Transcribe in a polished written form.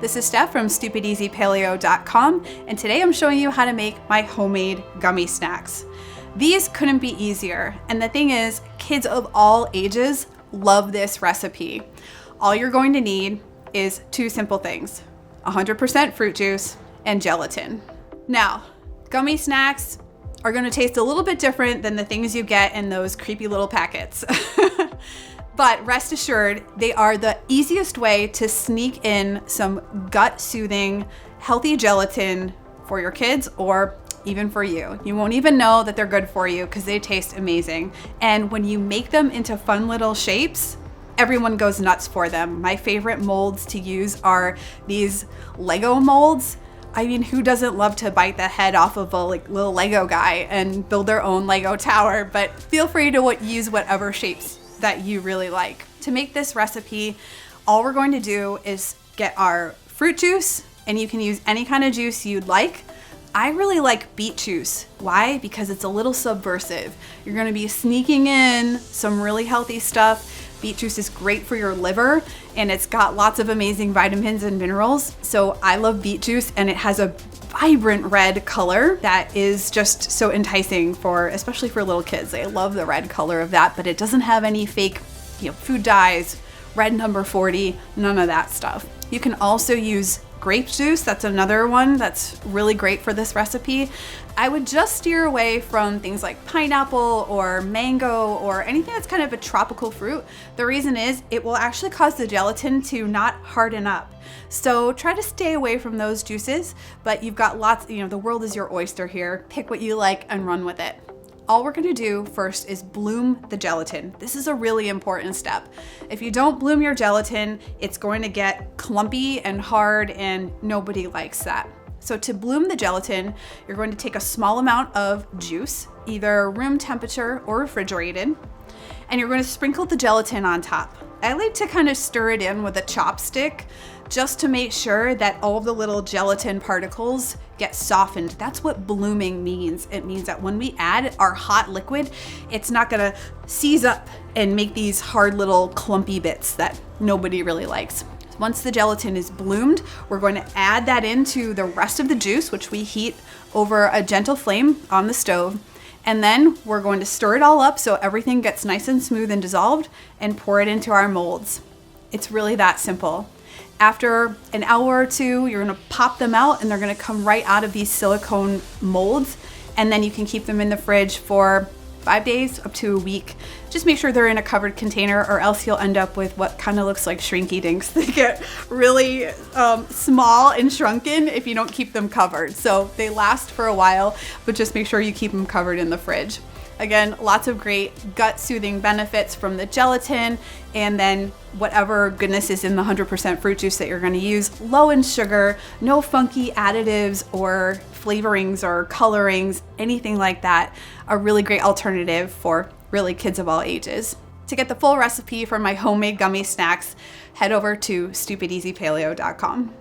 This is Steph from stupideasypaleo.com, and today I'm showing you how to make my homemade gummy snacks. These couldn't be easier, and the thing is, kids of all ages love this recipe. All you're going to need is two simple things: 100% fruit juice and gelatin. Now, gummy snacks are going to taste a little bit different than the things you get in those creepy little packets. But rest assured, they are the easiest way to sneak in some gut-soothing, healthy gelatin for your kids or even for you. You won't even know that they're good for you because they taste amazing. And when you make them into fun little shapes, everyone goes nuts for them. My favorite molds to use are these Lego molds. I mean, who doesn't love to bite the head off of a little Lego guy and build their own Lego tower? But feel free to use whatever shapes that you really like. To make this recipe, all we're going to do is get our fruit juice, and you can use any kind of juice you'd like. I really like beet juice. Why? Because it's a little subversive. You're gonna be sneaking in some really healthy stuff. Beet juice is great for your liver, and it's got lots of amazing vitamins and minerals. So I love beet juice, and it has a vibrant red color that is just so enticing especially for little kids. They love the red color of that, but it doesn't have any fake, food dyes, red number 40, none of that stuff. You can also use grape juice. That's another one that's really great for this recipe. I would just steer away from things like pineapple or mango or anything that's kind of a tropical fruit. The reason is it will actually cause the gelatin to not harden up. So try to stay away from those juices, but you've got lots, the world is your oyster here. Pick what you like and run with it. All we're gonna do first is bloom the gelatin. This is a really important step. If you don't bloom your gelatin, it's going to get clumpy and hard, and nobody likes that. So to bloom the gelatin, you're going to take a small amount of juice, either room temperature or refrigerated, and you're going to sprinkle the gelatin on top. I like to kind of stir it in with a chopstick just to make sure that all of the little gelatin particles get softened. That's what blooming means. It means that when we add our hot liquid, it's not gonna seize up and make these hard little clumpy bits that nobody really likes. Once the gelatin is bloomed, we're going to add that into the rest of the juice, which we heat over a gentle flame on the stove. And then we're going to stir it all up so everything gets nice and smooth and dissolved, and pour it into our molds. It's really that simple. After an hour or two, you're gonna pop them out, and they're gonna come right out of these silicone molds, and then you can keep them in the fridge for 5 days up to a week. Just make sure they're in a covered container, or else you'll end up with what kind of looks like shrinky dinks. They get really small and shrunken if you don't keep them covered. So they last for a while, but just make sure you keep them covered in the fridge. Again, lots of great gut-soothing benefits from the gelatin, and then whatever goodness is in the 100% fruit juice that you're going to use. Low in sugar, no funky additives or flavorings or colorings, anything like that. A really great alternative for really kids of all ages. To get the full recipe for my homemade gummy snacks, head over to stupideasypaleo.com.